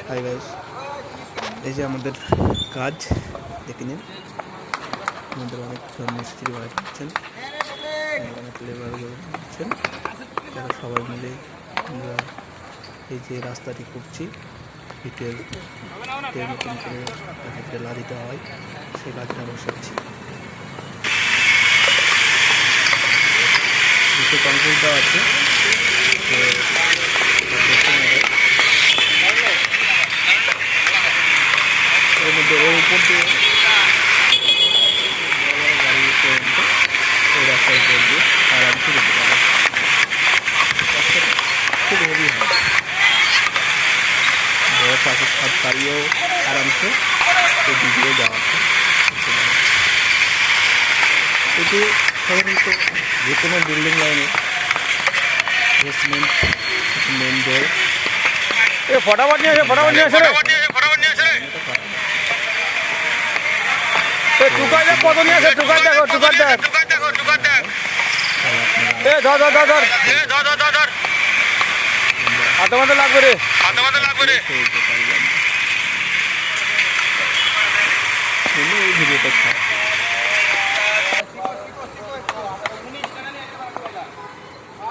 Hi guys, এই যে আমাদের কাজ দেখে নিন। আমাদের অনেক মিস্ত্রি ভাই দিচ্ছেন, অনেক লেবারগুলো দিচ্ছেন, তারা সবাই মিলে আমরা এই যে রাস্তাটি করছি, ইটের মতন করে যে লাদিটা হয় সেই লাদিটা বসাচ্ছি। দুটো কংক্রিট দেওয়া আছে, এর মধ্যে ওর উপর দিয়ে গাড়ি পর্যন্ত ওই রাস্তার উপর দিয়ে আরামসে যেতে পারে। খুব হেভি হয়, বড় পাশের ছাদ পাড়িয়েও আরামসে এই দিকে যাওয়া যায়। এটি সাধারণত যে কোনো বিল্ডিং লাইনে বেসমেন্ট মেন ডোর फटाफट नहीं है फटाफट नहीं है टुका दे कत नहीं है टुका देखो टुका दे ए धर धर धर धर हाथे माथे लागबे रे এই ভিডিওটা